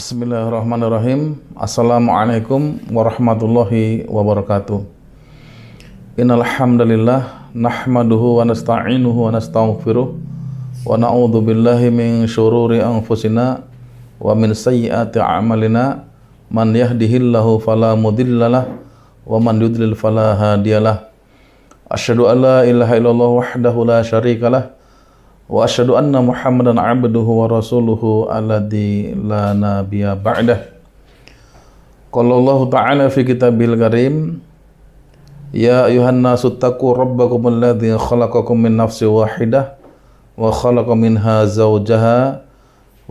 Bismillahirrahmanirrahim. Assalamualaikum warahmatullahi wabarakatuh. Innal hamdalillah nahmaduhu wa nasta'inuhu wa nastaghfiruh wa na'udzu billahi min syururi anfusina wa min sayyiati a'malina. Man yahdihillahu fala mudhillalah wa man yudlil fala hadiyalah. Asyhadu an la ilaha illallah wahdahu la syarikalah wa asyhadu anna Muhammadan abduhu wa rasuluhu alladzi la nabiyya ba'dah. Qala Allah ta'ala fi kitabil karim, ya ayuhan nasu taqu rabbakum alladzi khalaqakum min nafsin wahidah wa khalaqa minha zawjaha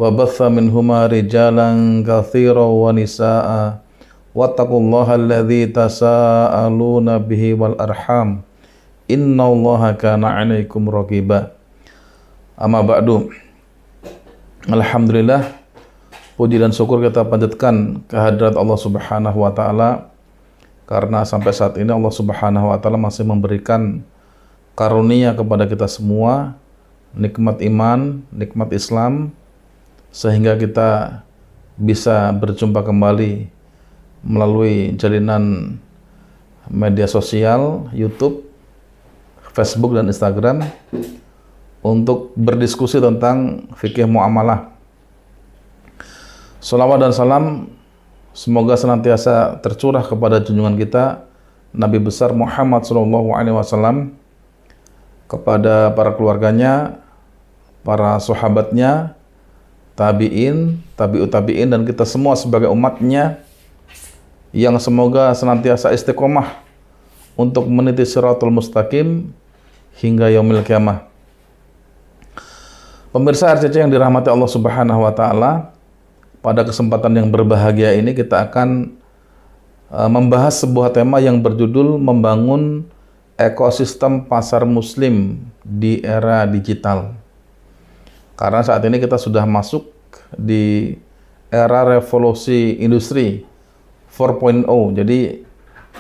wa batha minhuma rijalan katsiran wa nisaa'a wattaqullaha alladzi tasaaluna bihi wal arham innallaha kana 'alaikum raqiba. Amma ba'du. Alhamdulillah, puji dan syukur kita panjatkan kehadirat Allah Subhanahu wa taala, karena sampai saat ini Allah Subhanahu wa taala masih memberikan karunia kepada kita semua, nikmat iman, nikmat Islam, sehingga kita bisa berjumpa kembali melalui jalinan media sosial, YouTube, Facebook dan Instagram untuk berdiskusi tentang fikih muamalah. Salawat dan salam semoga senantiasa tercurah kepada junjungan kita Nabi besar Muhammad SAW, kepada para keluarganya, para sahabatnya, tabi'in, tabi'ut tabi'in, dan kita semua sebagai umatnya, yang semoga senantiasa istiqomah untuk meniti siratul mustaqim hingga yaumil kiamah. Pemirsa RCC yang dirahmati Allah Subhanahu wa taala, pada kesempatan yang berbahagia ini kita akan membahas sebuah tema yang berjudul membangun ekosistem pasar muslim di era digital. Karena saat ini kita sudah masuk di era revolusi industri 4.0. Jadi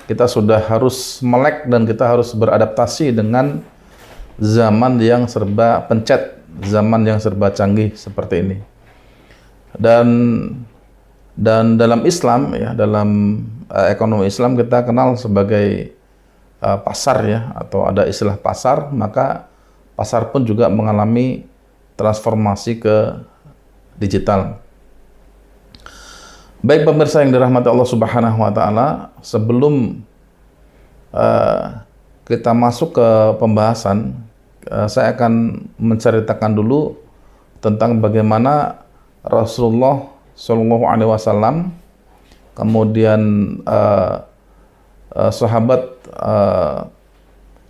kita sudah harus melek dan kita harus beradaptasi dengan zaman yang serba pencet, zaman yang serba canggih seperti ini. Dan dalam Islam, ya, dalam ekonomi Islam kita kenal sebagai pasar, ya, atau ada istilah pasar. Maka pasar pun juga mengalami transformasi ke digital. Baik pemirsa yang dirahmati Allah Subhanahu wa taala, sebelum kita masuk ke pembahasan, saya akan menceritakan dulu tentang bagaimana Rasulullah SAW, kemudian sahabat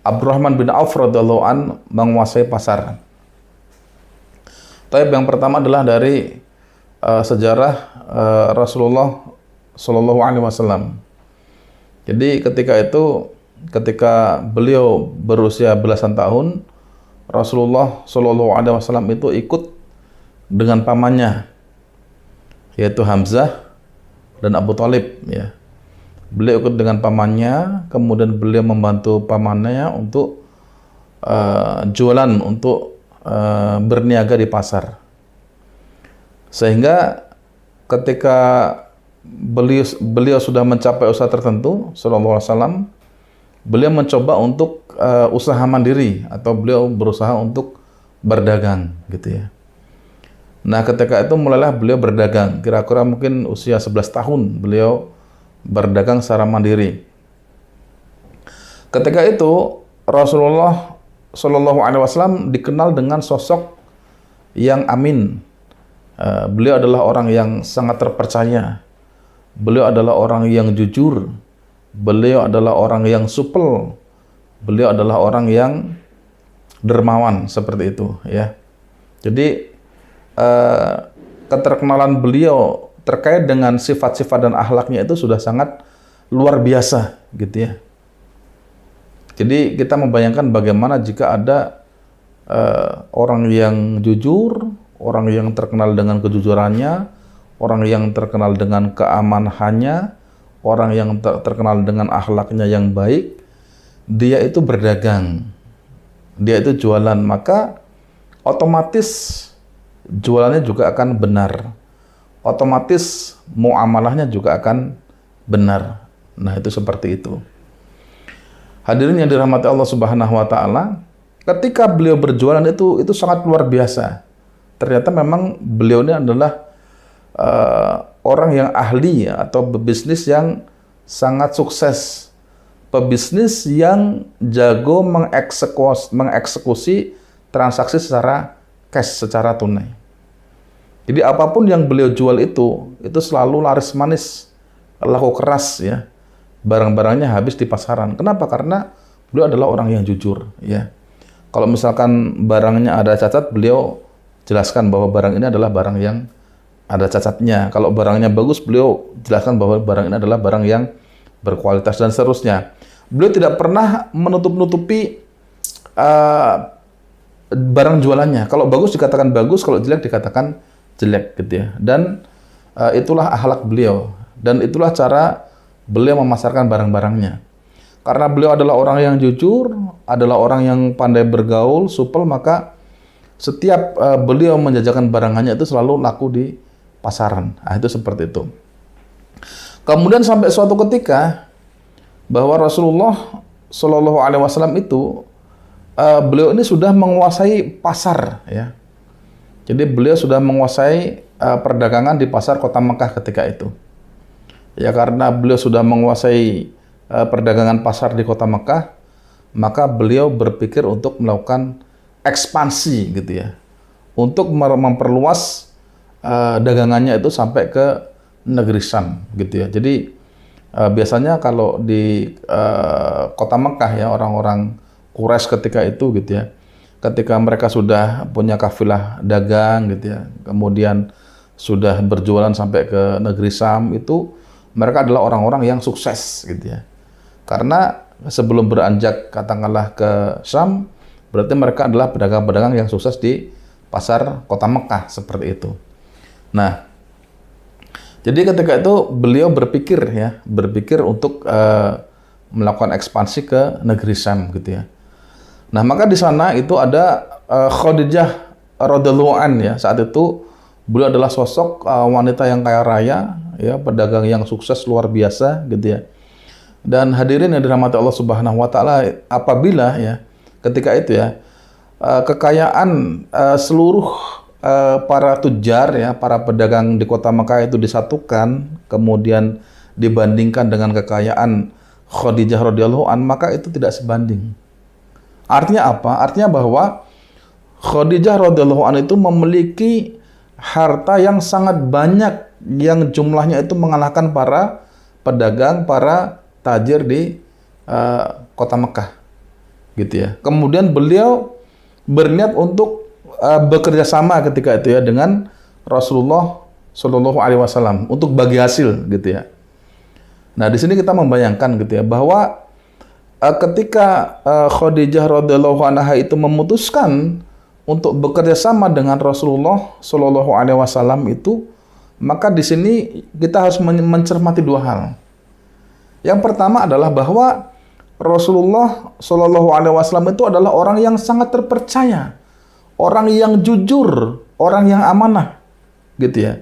Abdurrahman bin Auf radhiyallahu an menguasai pasar. Tapi yang pertama adalah dari sejarah Rasulullah SAW. Jadi ketika beliau berusia belasan tahun, Rasulullah SAW itu ikut dengan pamannya, yaitu Hamzah dan Abu Thalib, ya. Beliau ikut dengan pamannya, kemudian beliau membantu pamannya untuk jualan, untuk berniaga di pasar. Sehingga ketika beliau sudah mencapai usaha tertentu, sallallahu alaihi wasallam, beliau mencoba untuk usaha mandiri, atau beliau berusaha untuk berdagang, gitu ya. Nah, ketika itu mulailah beliau berdagang. Kira-kira mungkin usia 11 tahun beliau berdagang secara mandiri. Ketika itu Rasulullah SAW dikenal dengan sosok yang amin. Beliau adalah orang yang sangat terpercaya. Beliau adalah orang yang jujur. Beliau adalah orang yang supel. Beliau adalah orang yang dermawan, seperti itu, ya. Jadi keterkenalan beliau terkait dengan sifat-sifat dan akhlaknya itu sudah sangat luar biasa, gitu ya. Jadi kita membayangkan bagaimana jika ada orang yang jujur, orang yang terkenal dengan kejujurannya, orang yang terkenal dengan keamanannya, orang yang terkenal dengan akhlaknya yang baik, dia itu berdagang, dia itu jualan, maka otomatis jualannya juga akan benar. otomatis muamalahnya juga akan benar. Nah, itu seperti itu. Hadirin yang dirahmati Allah Subhanahu wa taala, ketika beliau berjualan itu sangat luar biasa. Ternyata memang beliau ini adalah orang yang ahli ya, atau pebisnis yang sangat sukses. Pebisnis yang jago mengeksekusi transaksi secara cash, secara tunai. Jadi apapun yang beliau jual itu selalu laris manis, laku keras ya. Barang-barangnya habis di pasaran. Kenapa? Karena beliau adalah orang yang jujur ya. Kalau misalkan barangnya ada cacat, beliau jelaskan bahwa barang ini adalah barang yang ada cacatnya. Kalau barangnya bagus, beliau jelaskan bahwa barang ini adalah barang yang berkualitas dan seterusnya. Beliau tidak pernah menutup-nutupi barang jualannya. Kalau bagus dikatakan bagus, kalau jelek dikatakan jelek gitu ya. Dan itulah akhlak beliau dan itulah cara beliau memasarkan barang-barangnya. Karena beliau adalah orang yang jujur, adalah orang yang pandai bergaul, supel, maka setiap beliau menjajakan barangannya itu selalu laku di pasaran. Nah, itu seperti itu. Kemudian sampai suatu ketika bahwa Rasulullah Shallallahu Alaihi Wasallam itu beliau ini sudah menguasai pasar ya. Jadi beliau sudah menguasai perdagangan di pasar kota Mekah ketika itu. Ya, karena beliau sudah menguasai perdagangan pasar di kota Mekah, maka beliau berpikir untuk melakukan ekspansi gitu ya, untuk memperluas dagangannya itu sampai ke negeri Syam gitu ya. Jadi biasanya kalau di kota Mekah ya, orang-orang Quraisy ketika itu gitu ya, ketika mereka sudah punya kafilah dagang gitu ya, kemudian sudah berjualan sampai ke negeri Syam, itu mereka adalah orang-orang yang sukses gitu ya. Karena sebelum beranjak katakanlah ke Syam, berarti mereka adalah pedagang-pedagang yang sukses di pasar kota Mekah seperti itu. Nah, jadi ketika itu beliau berpikir untuk melakukan ekspansi ke negeri Syam gitu ya. Nah, maka di sana itu ada Khadijah radhiyallahu anha ya. Saat itu beliau adalah sosok wanita yang kaya raya ya, pedagang yang sukses luar biasa gitu ya. Dan hadirin yang dirahmati Allah Subhanahu wa taala, apabila ya ketika itu ya kekayaan seluruh para tujar ya, para pedagang di kota Mekah itu disatukan, kemudian dibandingkan dengan kekayaan Khadijah radhiyallahu anha, maka itu tidak sebanding. Artinya apa? Artinya bahwa Khadijah radhiyallahu anha itu memiliki harta yang sangat banyak, yang jumlahnya itu mengalahkan para pedagang, para tajir di kota Mekah gitu ya. Kemudian beliau berniat untuk bekerja sama ketika itu ya dengan Rasulullah Shallallahu Alaihi Wasallam untuk bagi hasil gitu ya. Nah, di sini kita membayangkan gitu ya, bahwa ketika Khadijah radhiyallahu anha itu memutuskan untuk bekerja sama dengan Rasulullah Shallallahu Alaihi Wasallam itu, maka di sini kita harus mencermati dua hal. Yang pertama adalah bahwa Rasulullah Shallallahu Alaihi Wasallam itu adalah orang yang sangat terpercaya, orang yang jujur, orang yang amanah, gitu ya.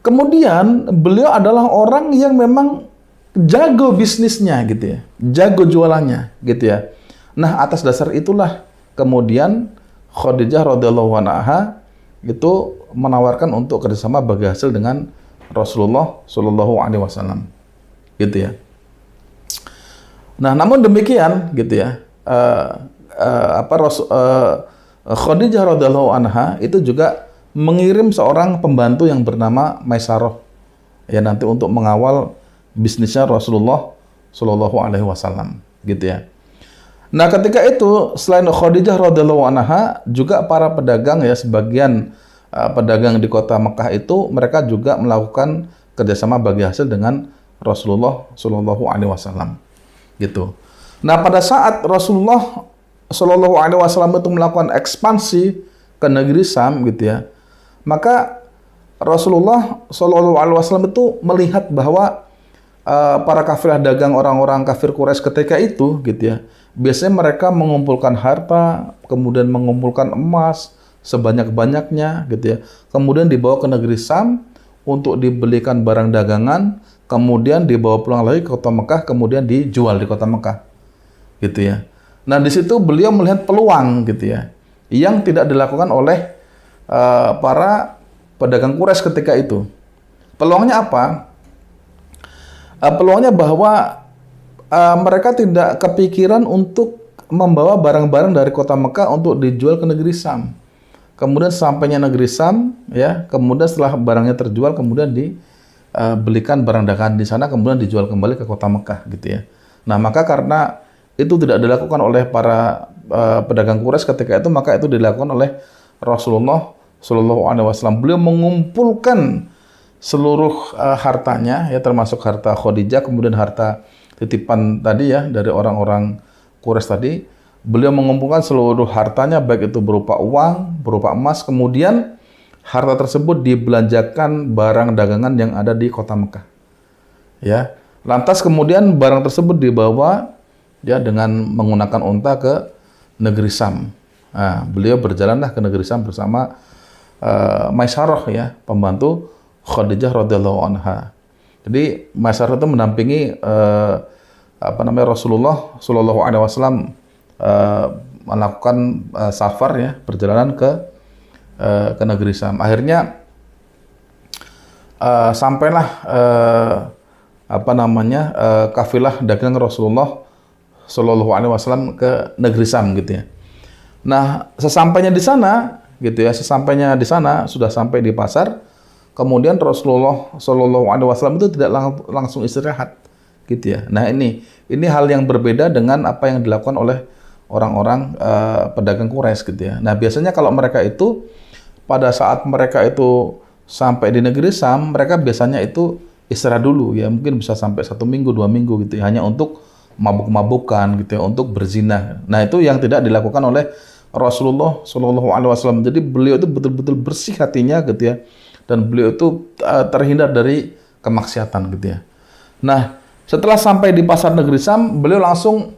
Kemudian beliau adalah orang yang memang jago bisnisnya, gitu ya, jago jualannya, gitu ya. Nah, atas dasar itulah kemudian Khadijah radhiyallahu anha itu menawarkan untuk kerjasama bagi hasil dengan Rasulullah Shallallahu Alaihi Wasallam, gitu ya. Nah, namun demikian, gitu ya, Khadijah radhiyallahu anha itu juga mengirim seorang pembantu yang bernama Maisarah ya, nanti untuk mengawal bisnisnya Rasulullah Shallallahu Alaihi Wasallam, gitu ya. Nah, ketika itu selain Khadijah radhiyallahu anha, juga para pedagang ya, sebagian pedagang di kota Mekah itu mereka juga melakukan kerjasama bagi hasil dengan Rasulullah Shallallahu Alaihi Wasallam, gitu. Nah, pada saat Rasulullah Shallallahu Alaihi Wasallam itu melakukan ekspansi ke negeri Syam, gitu ya, maka Rasulullah Shallallahu Alaihi Wasallam itu melihat bahwa para kafilah dagang orang-orang kafir Quraisy ketika itu, gitu ya, biasanya mereka mengumpulkan harta, kemudian mengumpulkan emas sebanyak-banyaknya, gitu ya, kemudian dibawa ke negeri Syam untuk dibelikan barang dagangan, kemudian dibawa pulang lagi ke kota Mekah, kemudian dijual di kota Mekah, gitu ya. Nah di situ beliau melihat peluang, gitu ya, yang tidak dilakukan oleh para pedagang Quraisy ketika itu. Peluangnya apa? Peluangnya bahwa mereka tidak kepikiran untuk membawa barang-barang dari kota Mekah untuk dijual ke negeri Syam. Kemudian sampainya negeri Syam, ya, kemudian setelah barangnya terjual, kemudian dibelikan barang dagangan di sana, kemudian dijual kembali ke kota Mekah, gitu ya. Nah, maka karena itu tidak dilakukan oleh para pedagang Quraisy ketika itu, maka itu dilakukan oleh Rasulullah Shallallahu Alaihi Wasallam. Beliau mengumpulkan seluruh hartanya, ya, termasuk harta Khadijah, kemudian harta titipan tadi, ya, dari orang-orang Quraisy tadi. Beliau mengumpulkan seluruh hartanya, baik itu berupa uang, berupa emas, kemudian harta tersebut dibelanjakan barang dagangan yang ada di kota Mekah. Ya, lantas kemudian barang tersebut dibawa, ya, dengan menggunakan unta ke negeri Syam. Nah, beliau berjalanlah ke negeri Syam bersama Maisarah, ya, pembantu Khadijah radhiyallahu anha. Jadi Maisarah itu mendampingi Rasulullah Shallallahu Alaihi Wasallam melakukan safar, ya, perjalanan ke negeri Syam. Akhirnya sampailah kafilah dagang Rasulullah Shallallahu Alaihi Wasallam ke negeri Syam, gitu ya. Nah, sesampainya di sana, gitu ya, sudah sampai di pasar, kemudian Rasulullah Shallallahu Alaihi Wasallam itu tidak langsung istirahat, gitu ya. Nah, ini hal yang berbeda dengan apa yang dilakukan oleh orang-orang pedagang Quraisy, gitu ya. Nah, biasanya kalau mereka itu pada saat mereka itu sampai di negeri Syam, mereka biasanya itu istirahat dulu, ya, mungkin bisa sampai 1 minggu, 2 minggu, gitu ya, hanya untuk mabuk-mabukan, gitu ya, untuk berzina. Nah, itu yang tidak dilakukan oleh Rasulullah Shallallahu Alaihi Wasallam. Jadi beliau itu betul-betul bersih hatinya, gitu ya, dan beliau itu terhindar dari kemaksiatan, gitu ya. Nah, setelah sampai di pasar negeri Syam, beliau langsung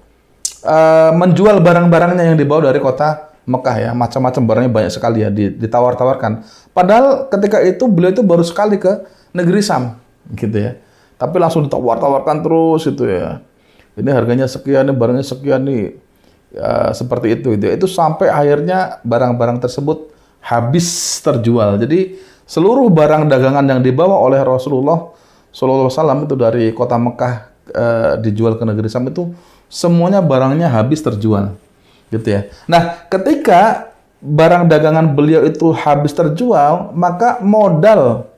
menjual barang-barangnya yang dibawa dari kota Mekah, ya, macam-macam barangnya banyak sekali, ya, ditawar-tawarkan. Padahal ketika itu beliau itu baru sekali ke negeri Syam, gitu ya. Tapi langsung ditawar-tawarkan terus, itu ya. Ini harganya sekian, ini barangnya sekian nih, ya, seperti itu, gitu. Itu sampai akhirnya barang-barang tersebut habis terjual. Jadi seluruh barang dagangan yang dibawa oleh Rasulullah Shallallahu Alaihi Wasallam itu dari kota Mekah dijual ke negeri Syam itu semuanya barangnya habis terjual, gitu ya. Nah, ketika barang dagangan beliau itu habis terjual, maka modal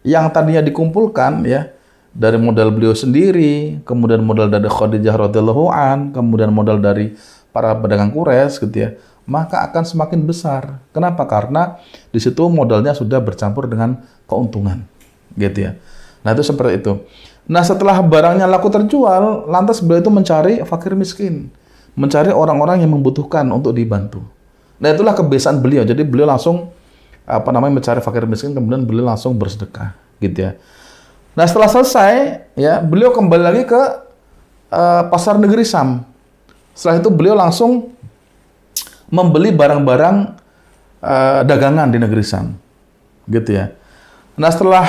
yang tadinya dikumpulkan, ya, dari modal beliau sendiri, kemudian modal dari Khadijah radhiyallahu an, kemudian modal dari para pedagang Quraisy, gitu ya, maka akan semakin besar. Kenapa? Karena di situ modalnya sudah bercampur dengan keuntungan, gitu ya. Nah, itu seperti itu. Nah, setelah barangnya laku terjual, lantas beliau itu mencari fakir miskin, mencari orang-orang yang membutuhkan untuk dibantu. Nah, itulah kebiasaan beliau. Jadi beliau langsung mencari fakir miskin, kemudian beliau langsung bersedekah, gitu ya. Nah, setelah selesai, ya, beliau kembali lagi ke pasar negeri Syam. Setelah itu beliau langsung membeli barang-barang dagangan di negeri Syam, gitu ya. Nah, setelah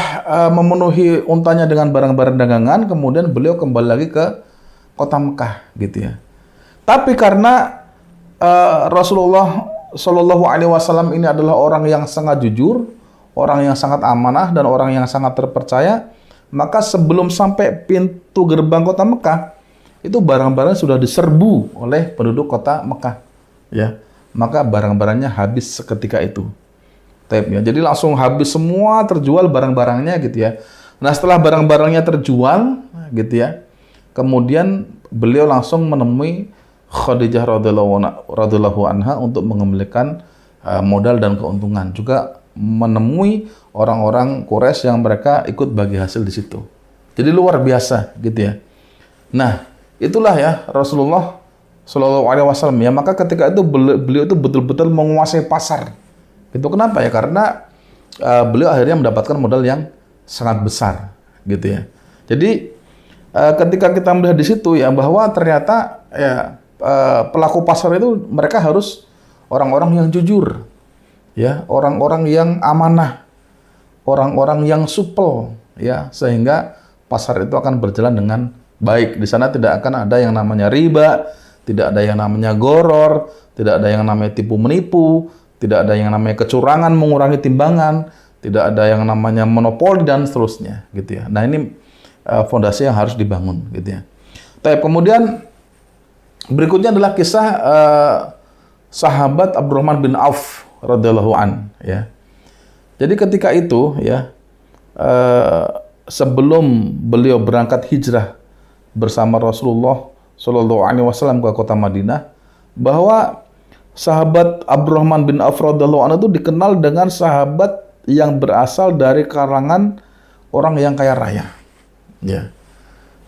memenuhi untanya dengan barang-barang dagangan, kemudian beliau kembali lagi ke kota Mekah, gitu ya. Tapi karena Rasulullah Shallallahu Alaihi Wasallam ini adalah orang yang sangat jujur, orang yang sangat amanah, dan orang yang sangat terpercaya, maka sebelum sampai pintu gerbang kota Mekah, itu barang-barang sudah diserbu oleh penduduk kota Mekah, ya. Maka barang-barangnya habis seketika itu. Ya. Jadi langsung habis semua, terjual barang-barangnya, gitu ya. Nah, setelah barang-barangnya terjual, gitu ya, kemudian beliau langsung menemui Khadijah radhiyallahu anha untuk mengembalikan modal dan keuntungan. Juga menemui orang-orang Quraisy yang mereka ikut bagi hasil di situ. Jadi luar biasa, gitu ya. Nah, itulah, ya, Rasulullah Shallallahu Alaihi Wasallam, ya. Maka ketika itu beliau itu betul-betul menguasai pasar. Itu kenapa, ya? Karena beliau akhirnya mendapatkan modal yang sangat besar, gitu ya. Jadi ketika kita melihat di situ, ya, bahwa ternyata, ya, pelaku pasar itu mereka harus orang-orang yang jujur, ya, orang-orang yang amanah, orang-orang yang supel, ya, sehingga pasar itu akan berjalan dengan baik. Di sana tidak akan ada yang namanya riba, tidak ada yang namanya goror, tidak ada yang namanya tipu menipu, tidak ada yang namanya kecurangan mengurangi timbangan, tidak ada yang namanya monopoli dan seterusnya, gitu ya. Nah, ini fondasi yang harus dibangun, gitu ya. Tapi kemudian berikutnya adalah kisah sahabat Abdurrahman bin Auf radhiyallahu an, ya. Jadi ketika itu, ya, sebelum beliau berangkat hijrah bersama Rasulullah Shallallahu Alaihi Wasallam ke kota Madinah, bahwa sahabat Abdurrahman bin Auf radhiyallahu anhu itu dikenal dengan sahabat yang berasal dari kalangan orang yang kaya raya, ya,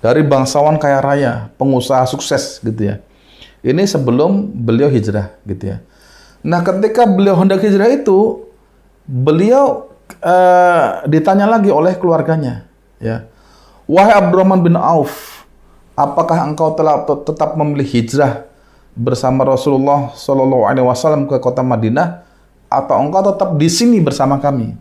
dari bangsawan kaya raya, pengusaha sukses, gitu ya. Ini sebelum beliau hijrah, gitu ya. Nah, ketika beliau hendak hijrah itu, beliau ditanya lagi oleh keluarganya, ya, wahai Abdurrahman bin Auf, apakah engkau telah tetap memilih hijrah bersama Rasulullah Shallallahu Alaihi Wasallam ke kota Madinah, atau engkau tetap di sini bersama kami?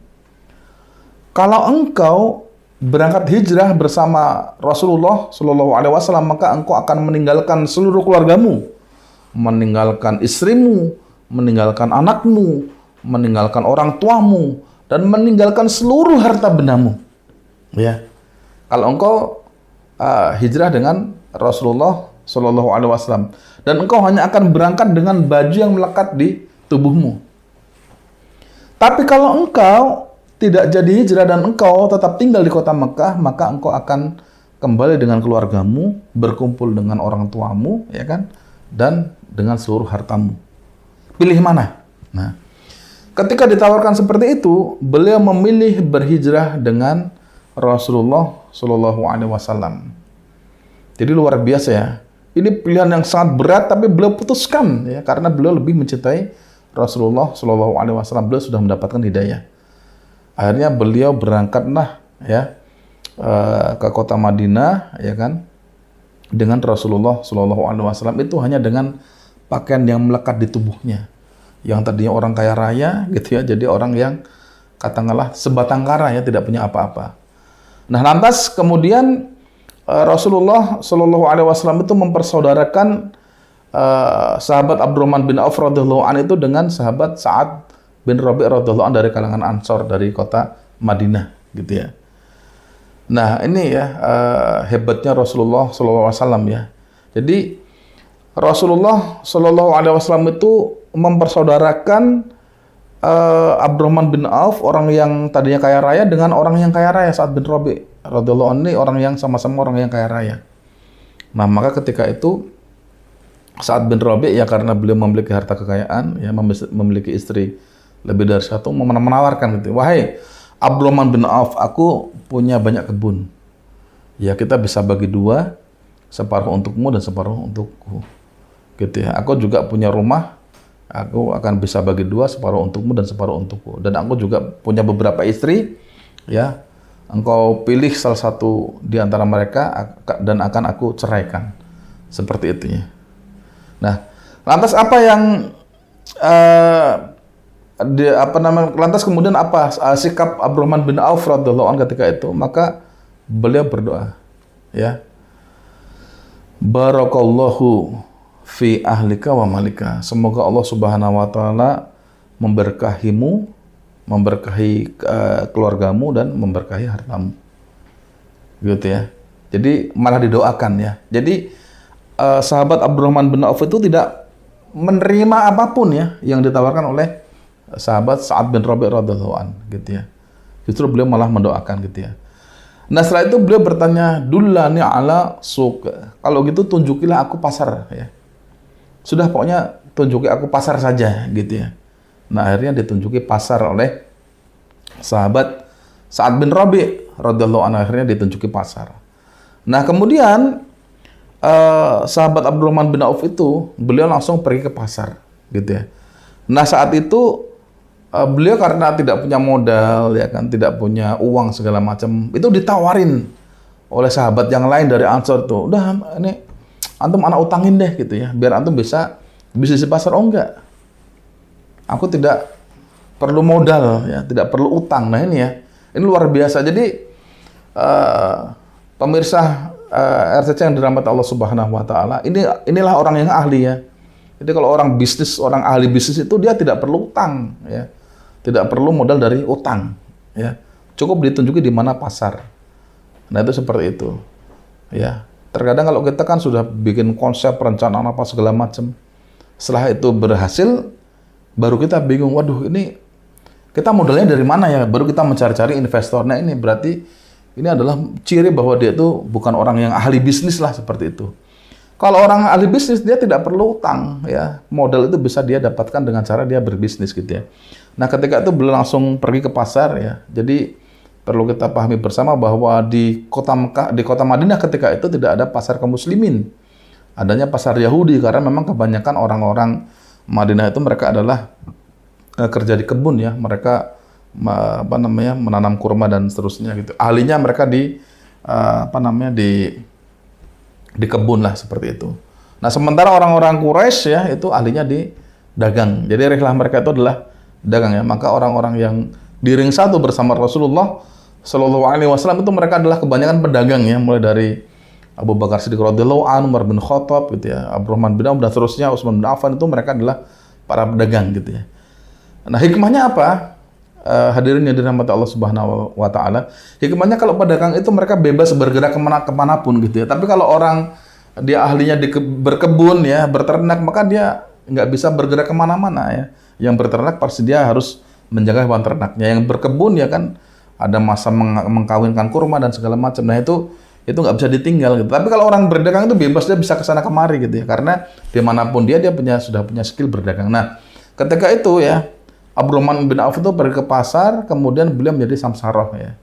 Kalau engkau berangkat hijrah bersama Rasulullah Shallallahu Alaihi Wasallam, maka engkau akan meninggalkan seluruh keluargamu, meninggalkan istrimu, meninggalkan anakmu, meninggalkan orang tuamu, dan meninggalkan seluruh harta bendamu. Ya, kalau engkau hijrah dengan Rasulullah Shallallahu Alaihi Wasallam, dan engkau hanya akan berangkat dengan baju yang melekat di tubuhmu. Tapi kalau engkau tidak jadi hijrah dan engkau tetap tinggal di kota Mekah, maka engkau akan kembali dengan keluargamu, berkumpul dengan orang tuamu, ya kan, dan dengan seluruh hartamu. Pilih mana? Nah, ketika ditawarkan seperti itu, beliau memilih berhijrah dengan Rasulullah Shallallahu Alaihi Wasallam. Jadi luar biasa, ya. Ini pilihan yang sangat berat, tapi beliau putuskan, ya, karena beliau lebih mencintai Rasulullah Shallallahu Alaihi Wasallam. Beliau sudah mendapatkan hidayah. Akhirnya beliau berangkatlah, ya, ke kota Madinah, ya kan, dengan Rasulullah Shallallahu Alaihi Wasallam itu hanya dengan pakaian yang melekat di tubuhnya. Yang tadinya orang kaya raya, gitu ya, jadi orang yang katakanlah sebatang kara, ya, tidak punya apa-apa. Nah, lantas kemudian Rasulullah Shallallahu Alaihi Wasallam itu mempersaudarakan sahabat Abdurrahman bin Auf radhiyallahu anhu itu dengan sahabat Sa'ad bin Rabi' radhiyallahu anhu dari kalangan Ansor dari kota Madinah, gitu ya. Nah, ini ya hebatnya Rasulullah Shallallahu Alaihi Wasallam, ya. Jadi Rasulullah Shallallahu Alaihi Wasallam itu mempersaudarakan Abdurrahman bin Auf, orang yang tadinya kaya raya, dengan orang yang kaya raya, Sa'ad bin Rabi' radhiyallahu anhu, orang yang sama-sama orang yang kaya raya. Nah, maka ketika itu Sa'ad bin Rabi', ya, karena beliau memiliki harta kekayaan, ya, memiliki istri lebih dari satu, menawarkan gitu, wahai Abdurrahman bin Auf, aku punya banyak kebun, ya, kita bisa bagi dua, separuh untukmu dan separuh untukku, gitu ya. Aku juga punya rumah, aku akan bisa bagi dua, separuh untukmu dan separuh untukku. Dan aku juga punya beberapa istri, ya, engkau pilih salah satu di antara mereka dan akan aku ceraikan, seperti itu, ya. Nah, lantas apa yang lantas kemudian apa sikap Abdurrahman bin Auf radhiyallahu anhu ketika itu? Maka beliau berdoa, ya, barakallahu fi ahlika wa malika, semoga Allah Subhanahu wa taala memberkahimu, memberkahi keluargamu, dan memberkahi hartamu, gitu ya. Jadi malah didoakan, ya. Jadi sahabat Abdurrahman bin Auf itu tidak menerima apapun, ya, yang ditawarkan oleh sahabat Sa'ad bin Rabi' radhiyallahu anhu, gitu ya. Justru beliau malah mendoakan, gitu ya. Nah, setelah itu beliau bertanya, dullani ala suq, kalau gitu tunjukilah aku pasar, ya. Sudah, pokoknya tunjuki aku pasar saja, gitu ya. Nah, akhirnya ditunjuki pasar oleh sahabat Sa'ad bin Rabi' radhiyallahu anhu, akhirnya ditunjuki pasar. Nah, kemudian sahabat Abdurrahman bin Auf itu, beliau langsung pergi ke pasar, gitu ya. Nah, saat itu beliau karena tidak punya modal, ya kan, tidak punya uang segala macam, itu ditawarin oleh sahabat yang lain dari Ansor tuh, udah, ini antum anak utangin deh, gitu ya, biar antum bisa bisnis di pasar. Oh, enggak, aku tidak perlu modal, ya, tidak perlu utang. Nah, ini, ya, Ini luar biasa. Jadi pemirsa RCC yang dirahmati Allah Subhanahu wa taala, inilah orang yang ahli ya. Jadi kalau orang bisnis, orang ahli bisnis itu dia tidak perlu utang ya. Tidak perlu modal dari utang ya. Cukup ditunjuki di mana pasar. Nah, itu seperti itu. Ya. Terkadang kalau kita kan sudah bikin konsep, perencanaan apa segala macam. Setelah itu berhasil, baru kita bingung, waduh ini kita modalnya dari mana ya? Baru kita mencari-cari investor. Nah, ini berarti ini adalah ciri bahwa dia itu bukan orang yang ahli bisnis lah, seperti itu. Kalau orang ahli bisnis, dia tidak perlu utang ya. Modal itu bisa dia dapatkan dengan cara dia berbisnis gitu ya. Nah, ketika itu beliau langsung pergi ke pasar ya. Jadi perlu kita pahami bersama bahwa di kota Mekah, di kota Madinah ketika itu tidak ada pasar kaum muslimin. Adanya pasar Yahudi, karena memang kebanyakan orang-orang Madinah itu mereka adalah kerja di kebun ya. Mereka menanam kurma dan seterusnya gitu. Ahlinya mereka di di kebun lah, seperti itu. Nah, sementara orang-orang Quraisy ya itu ahlinya di dagang. Jadi rihlah mereka itu adalah dagang ya. Maka orang-orang yang di ring satu bersama Rasulullah Shallallahu Alaihi Wasallam itu mereka adalah kebanyakan pedagang ya, mulai dari Abu Bakar Siddiq radhiyallahu anhu, Umar bin Khattab gitu ya, Abdurrahman bin Auf dan seterusnya, Utsman bin Affan, itu mereka adalah para pedagang gitu ya. Nah, hikmahnya apa? Hadirin yang dirahmati Allah Subhanahu wa taala. Hikmahnya kalau pedagang itu mereka bebas bergerak kemanapun gitu ya. Tapi kalau orang dia ahlinya berkebun ya, berternak, maka dia nggak bisa bergerak kemana-mana ya. Yang berternak pasti dia harus menjaga hewan ternaknya. Yang berkebun ya kan ada masa mengkawinkan kurma dan segala macam. Nah, itu nggak bisa ditinggal gitu. Tapi kalau orang berdagang itu bebas, dia bisa kesana kemari gitu ya. Karena dimanapun dia sudah punya skill berdagang. Nah, ketika itu ya, Abdurrahman bin Auf itu pergi ke pasar, kemudian beliau menjadi samsaroh ya.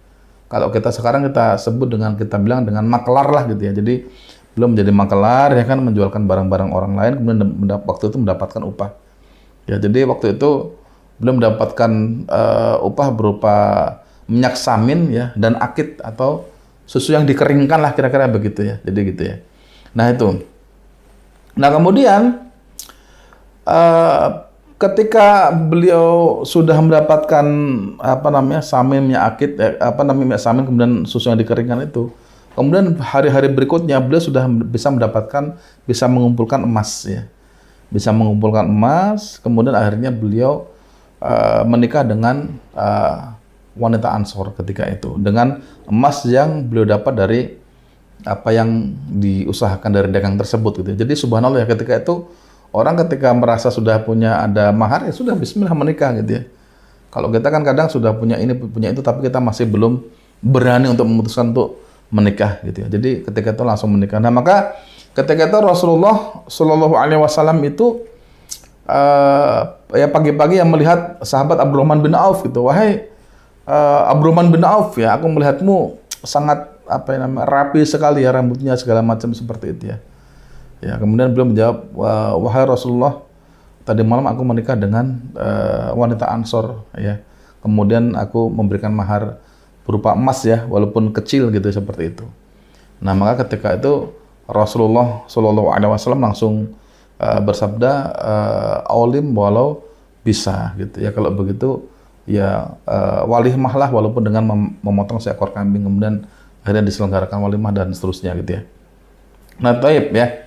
Kalau sekarang kita sebut kita bilang dengan makelar lah gitu ya. Jadi beliau menjadi makelar ya kan, menjualkan barang-barang orang lain, kemudian waktu itu mendapatkan upah. Ya, jadi waktu itu beliau mendapatkan upah berupa minyak samin ya dan akid atau susu yang dikeringkan lah, kira-kira begitu ya. Jadi gitu ya. Nah, itu. Nah, kemudian ketika beliau sudah mendapatkan samin, minyak akid, minyak samin, kemudian susu yang dikeringkan itu, kemudian hari-hari berikutnya beliau sudah bisa mengumpulkan emas ya, bisa mengumpulkan emas. Kemudian akhirnya beliau menikah dengan wanita Ansor ketika itu, dengan emas yang beliau dapat dari apa yang diusahakan dari dagang tersebut gitu. Jadi subhanallah ya, ketika itu orang ketika merasa sudah ada mahar, ya sudah bismillah menikah gitu ya. Kalau kita kan kadang sudah punya ini, punya itu, tapi kita masih belum berani untuk memutuskan untuk menikah gitu ya. Jadi ketika itu langsung menikah. Nah, maka ketika itu Rasulullah Shallallahu Alaihi Wasallam itu ya pagi-pagi yang melihat sahabat Abdurrahman bin Auf gitu. Wahai Abdurrahman bin Auf ya, aku melihatmu sangat rapi sekali ya, rambutnya segala macam seperti itu ya. Ya, kemudian beliau menjawab, wahai Rasulullah, tadi malam aku menikah dengan wanita Ansor ya. Kemudian aku memberikan mahar berupa emas ya, walaupun kecil gitu, seperti itu. Nah, maka ketika itu Rasulullah Shallallahu Alaihi Wasallam langsung bersabda, aulim walau bisa gitu ya. Kalau begitu ya walimah lah, walaupun dengan memotong seekor kambing, kemudian akhirnya diselenggarakan walimah dan seterusnya gitu ya. Nah, taib ya.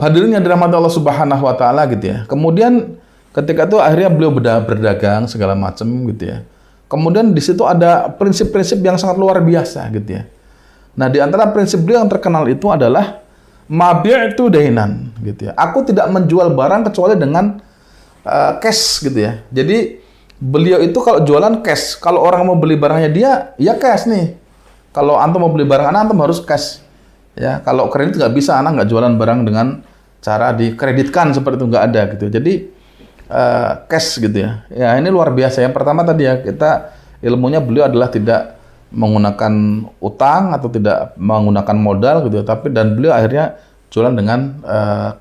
Hadirin yang dirahmati Allah Subhanahu wa taala gitu ya. Kemudian ketika itu akhirnya beliau berdagang segala macam gitu ya. Kemudian di situ ada prinsip-prinsip yang sangat luar biasa gitu ya. Nah, di antara prinsip beliau yang terkenal itu adalah mabi'tu dainan gitu ya. Aku tidak menjual barang kecuali dengan cash gitu ya. Jadi beliau itu kalau jualan cash. Kalau orang mau beli barangnya dia, ya cash nih. Kalau antum mau beli barang antum harus cash. Ya, kalau kredit nggak bisa, anak nggak jualan barang dengan cara dikreditkan seperti itu, nggak ada gitu. Jadi cash gitu ya. Ya, ini luar biasa. Yang pertama tadi ya, kita ilmunya beliau adalah tidak menggunakan utang atau tidak menggunakan modal gitu ya, tapi dan beliau akhirnya jualan dengan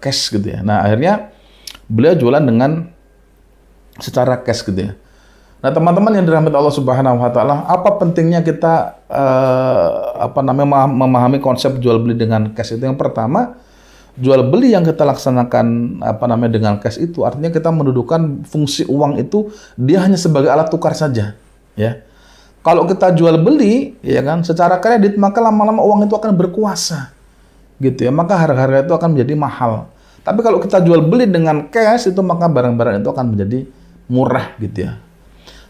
cash gitu ya. Nah, akhirnya beliau jualan dengan secara cash gitu ya. Nah, teman-teman yang dirahmati Allah Subhanahu wa taala, apa pentingnya kita memahami konsep jual beli dengan cash itu? Yang pertama, jual beli yang kita laksanakan dengan cash itu artinya kita mendudukan fungsi uang itu dia hanya sebagai alat tukar saja, ya. Kalau kita jual beli, ya kan, secara kredit, maka lama-lama uang itu akan berkuasa, gitu ya. Maka harga-harga itu akan menjadi mahal. Tapi kalau kita jual beli dengan cash itu, maka barang-barang itu akan menjadi murah, gitu ya.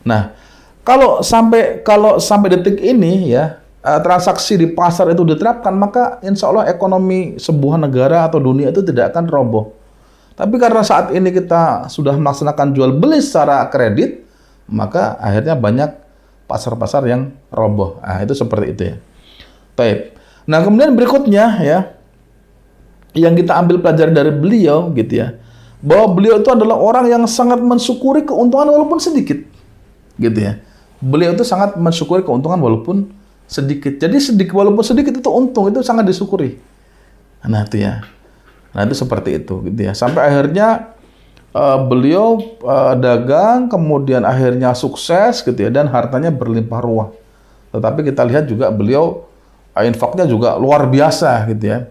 Nah, kalau sampai detik ini ya, transaksi di pasar itu diterapkan, maka insya Allah ekonomi sebuah negara atau dunia itu tidak akan roboh. Tapi karena saat ini kita sudah melaksanakan jual beli secara kredit, maka akhirnya banyak pasar-pasar yang roboh. Nah, itu seperti itu ya. Baik. Nah, kemudian berikutnya ya, yang kita ambil pelajaran dari beliau gitu ya, bahwa beliau itu adalah orang yang sangat mensyukuri keuntungan walaupun sedikit. Gitu ya. Beliau itu sangat mensyukuri keuntungan walaupun sedikit. Jadi walaupun sedikit itu untung, itu sangat disyukuri. Nah, itu ya. Nah, itu seperti itu gitu ya. Sampai akhirnya beliau dagang, kemudian akhirnya sukses gitu ya, dan hartanya berlimpah ruah. Tetapi kita lihat juga beliau infaknya juga luar biasa gitu ya.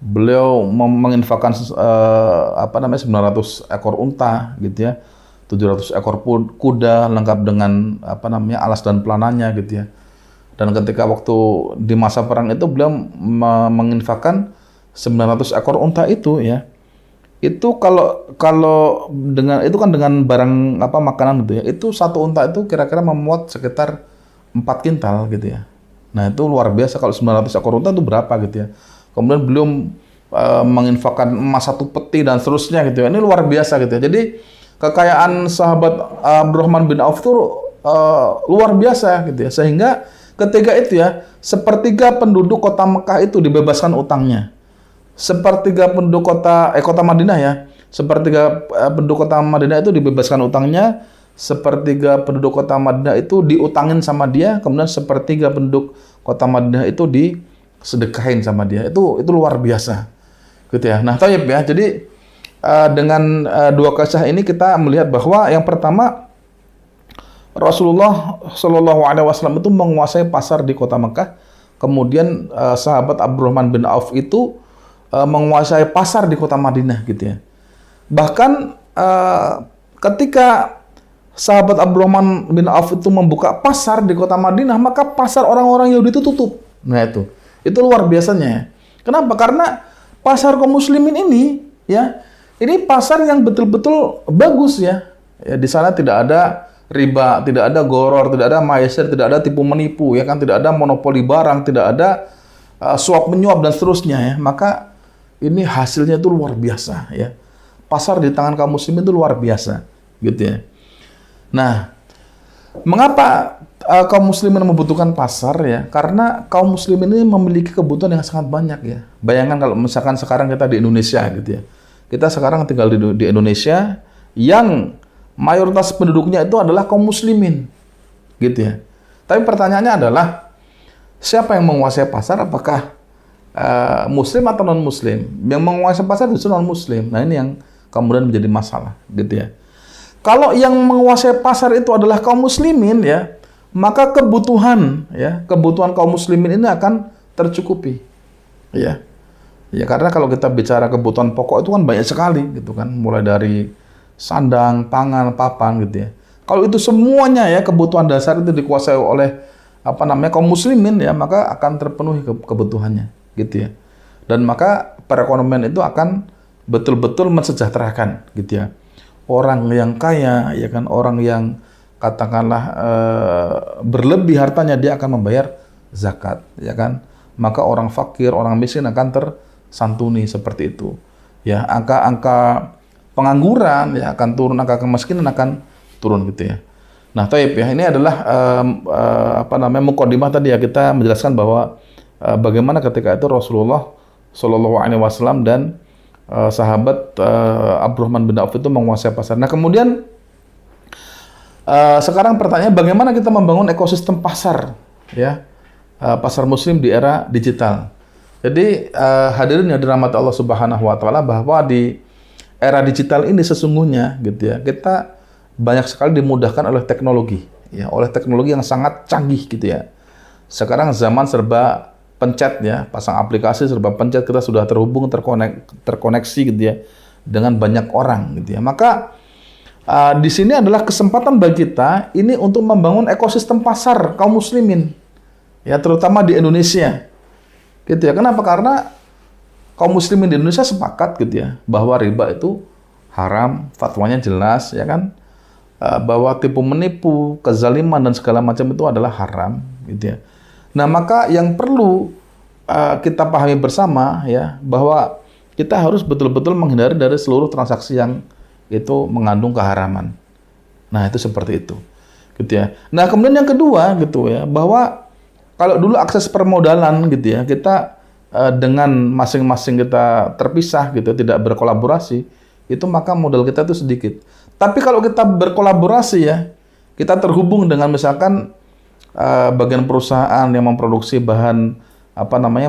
Beliau menginfakkan 900 ekor unta gitu ya, 700 ekor kuda lengkap dengan alas dan pelanannya gitu ya. Dan ketika waktu di masa perang itu beliau menginfakkan 900 ekor unta itu ya. Itu kalau dengan itu kan dengan barang makanan gitu ya. Itu satu unta itu kira-kira memuat sekitar 4 kintal gitu ya. Nah, itu luar biasa. Kalau 900 ekor unta itu berapa gitu ya. Kemudian beliau menginfakkan emas 1 peti dan seterusnya gitu ya. Ini luar biasa gitu ya. Jadi kekayaan sahabat Abdurrahman bin Auf itu luar biasa gitu ya. Sehingga ketika itu ya, sepertiga penduduk kota Mekah itu dibebaskan utangnya. Sepertiga penduduk kota Madinah ya, sepertiga penduduk kota Madinah itu dibebaskan utangnya, sepertiga penduduk kota Madinah itu diutangin sama dia, kemudian sepertiga penduduk kota Madinah itu disedekahin sama dia. Itu luar biasa, gitu ya. Nah, thayyib ya. Jadi dengan dua kisah ini kita melihat bahwa yang pertama, Rasulullah Shallallahu Alaihi Wasallam itu menguasai pasar di kota Mekah, kemudian sahabat Abdurrahman bin Auf itu menguasai pasar di kota Madinah gitu ya. Bahkan ketika sahabat Abdurrahman bin Auf itu membuka pasar di kota Madinah, maka pasar orang-orang Yahudi itu tutup. Nah, itu luar biasanya ya. Kenapa? Karena pasar kaum muslimin ini ya, ini pasar yang betul-betul bagus ya. Ya, di sana tidak ada riba, tidak ada goror, tidak ada maisir, tidak ada tipu menipu ya kan, tidak ada monopoli barang, tidak ada suap menyuap dan seterusnya ya. Maka ini hasilnya itu luar biasa ya. Pasar di tangan kaum muslimin itu luar biasa gitu ya. Nah, mengapa kaum muslimin membutuhkan pasar ya? Karena kaum muslimin ini memiliki kebutuhan yang sangat banyak ya. Bayangkan kalau misalkan sekarang kita di Indonesia gitu ya. Kita sekarang tinggal di Indonesia yang mayoritas penduduknya itu adalah kaum muslimin gitu ya. Tapi pertanyaannya adalah, siapa yang menguasai pasar? Apakah muslim atau non muslim? Yang menguasai pasar itu non muslim. Nah, ini yang kemudian menjadi masalah gitu ya. Kalau yang menguasai pasar itu adalah kaum muslimin ya, maka kebutuhan kaum muslimin ini akan tercukupi ya. Ya, karena kalau kita bicara kebutuhan pokok itu kan banyak sekali gitu kan, mulai dari sandang, pangan, papan gitu ya. Kalau itu semuanya ya, kebutuhan dasar itu dikuasai oleh kaum muslimin ya, maka akan terpenuhi kebutuhannya gitu ya. Dan maka perekonomian itu akan betul-betul mensejahterakan gitu ya. Orang yang kaya ya kan, orang yang katakanlah berlebih hartanya, dia akan membayar zakat ya kan. Maka orang fakir, orang miskin akan tersantuni seperti itu. Ya, angka pengangguran ya akan turun, angka kemiskinan akan turun gitu ya. Nah, thayyib ya, ini adalah mukadimah tadi ya, kita menjelaskan bahwa bagaimana ketika itu Rasulullah Shallallahu Alaihi Wasallam dan sahabat Abdurrahman bin Auf itu menguasai pasar. Nah, kemudian sekarang pertanyaannya, bagaimana kita membangun ekosistem pasar ya, pasar muslim di era digital. Jadi hadirin yang dirahmati Allah Subhanahu Wa Taala, bahwa di era digital ini sesungguhnya gitu ya, kita banyak sekali dimudahkan oleh teknologi ya, oleh teknologi yang sangat canggih gitu ya. Sekarang zaman serba pencet ya, pasang aplikasi serba pencet, kita sudah terhubung, terkoneksi gitu ya dengan banyak orang gitu ya. Maka Di sini adalah kesempatan bagi kita ini untuk membangun ekosistem pasar kaum muslimin, ya terutama di Indonesia, gitu ya. Kenapa? Karena kaum muslimin di Indonesia sepakat gitu ya bahwa riba itu haram, fatwanya jelas, ya kan? Bahwa tipu menipu, kezaliman dan segala macam itu adalah haram, gitu ya. Nah, maka yang perlu kita pahami bersama ya bahwa kita harus betul-betul menghindari dari seluruh transaksi yang itu mengandung keharaman. Nah, itu seperti itu. Gitu ya. Nah, kemudian yang kedua gitu ya, bahwa kalau dulu akses permodalan gitu ya, kita dengan masing-masing kita terpisah gitu, tidak berkolaborasi, itu maka modal kita itu sedikit. Tapi kalau kita berkolaborasi ya, kita terhubung dengan misalkan bagian perusahaan yang memproduksi bahan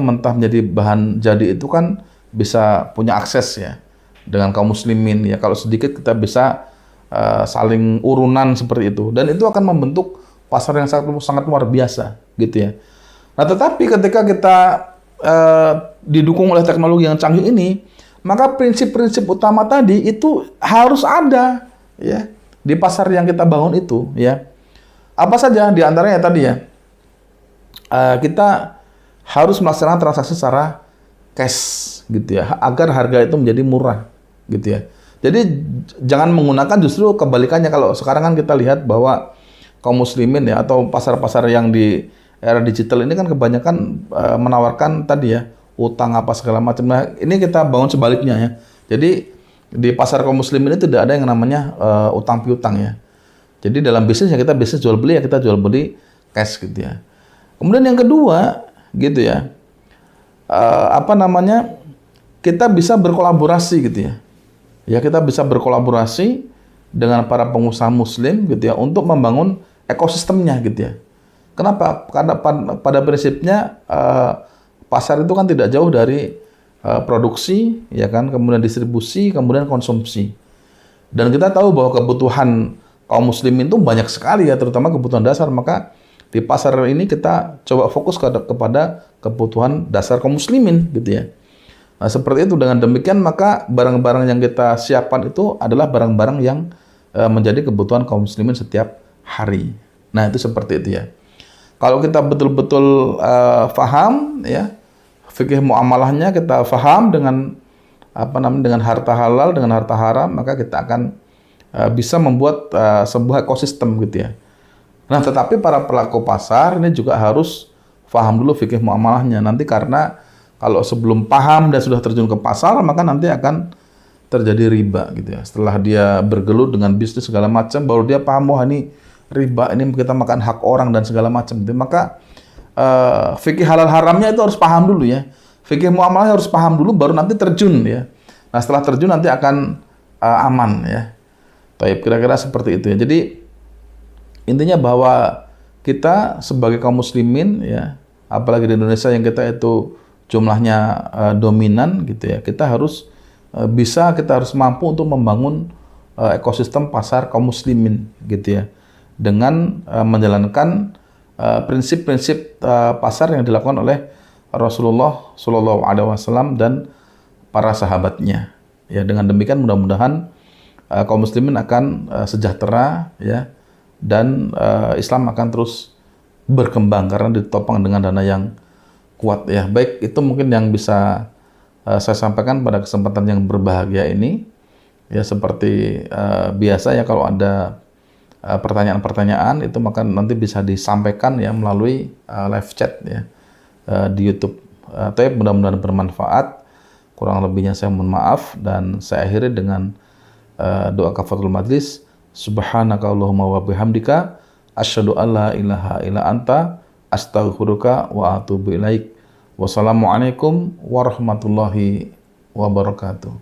mentah menjadi bahan jadi itu kan bisa punya akses ya dengan kaum muslimin ya. Kalau sedikit kita bisa saling urunan seperti itu, dan itu akan membentuk pasar yang sangat luar biasa gitu ya. Nah, tetapi ketika kita didukung oleh teknologi yang canggih ini, maka prinsip-prinsip utama tadi itu harus ada ya di pasar yang kita bangun itu ya. Apa saja di antaranya tadi ya, kita harus melaksanakan transaksi secara cash gitu ya, agar harga itu menjadi murah gitu ya. Jadi jangan menggunakan, justru kebalikannya. Kalau sekarang kan kita lihat bahwa kaum muslimin ya atau pasar-pasar yang di era digital ini kan kebanyakan menawarkan tadi ya utang apa segala macam. Nah, ini kita bangun sebaliknya ya. Jadi di pasar kaum muslimin ini tidak ada yang namanya utang piutang ya. Jadi dalam bisnis ya kita bisnis jual beli ya, kita jual beli cash gitu ya. Kemudian yang kedua gitu ya, kita bisa berkolaborasi gitu ya. Ya, kita bisa berkolaborasi dengan para pengusaha muslim gitu ya untuk membangun ekosistemnya gitu ya. Kenapa? Karena pada prinsipnya pasar itu kan tidak jauh dari produksi ya kan, kemudian distribusi, kemudian konsumsi. Dan kita tahu bahwa kebutuhan kaum muslimin itu banyak sekali ya, terutama kebutuhan dasar. Maka di pasar ini kita coba fokus kepada kebutuhan dasar kaum muslimin gitu ya. Nah, seperti itu. Dengan demikian maka barang-barang yang kita siapkan itu adalah barang-barang yang menjadi kebutuhan kaum muslimin setiap hari. Nah, itu seperti itu ya. Kalau kita betul-betul faham ya fikih muamalahnya, kita faham dengan dengan harta halal, dengan harta haram, maka kita akan bisa membuat sebuah ekosistem gitu ya. Nah, tetapi para pelaku pasar ini juga harus faham dulu fikih muamalahnya. Nanti karena kalau sebelum paham dan sudah terjun ke pasar, maka nanti akan terjadi riba gitu ya. Setelah dia bergelut dengan bisnis segala macam, baru dia paham, wah ini riba, ini kita makan hak orang dan segala macam. Maka fikih halal haramnya itu harus paham dulu ya. Fikih muamalahnya harus paham dulu, baru nanti terjun ya. Nah, setelah terjun nanti akan aman ya. Baik, kira-kira seperti itu ya. Jadi intinya bahwa kita sebagai kaum muslimin ya, apalagi di Indonesia yang kita itu jumlahnya dominan gitu ya, kita harus kita harus mampu untuk membangun ekosistem pasar kaum muslimin gitu ya, dengan menjalankan prinsip-prinsip pasar yang dilakukan oleh Rasulullah Shallallahu Alaihi Wasallam dan para sahabatnya. Ya, dengan demikian mudah-mudahan kaum muslimin akan sejahtera ya, dan Islam akan terus berkembang karena ditopang dengan dana yang kuat ya. Baik, itu mungkin yang bisa saya sampaikan pada kesempatan yang berbahagia ini ya. Seperti biasa ya, kalau ada pertanyaan-pertanyaan itu maka nanti bisa disampaikan ya melalui live chat ya di YouTube. Tapi mudah-mudahan bermanfaat. Kurang lebihnya saya mohon maaf, dan saya akhiri dengan doa kafaratul majlis. Subhanaka Allahumma wa bihamdika asyhadu an la ilaha illa anta astaghfiruka wa atubu ilaik. Wassalamualaikum warahmatullahi wabarakatuh.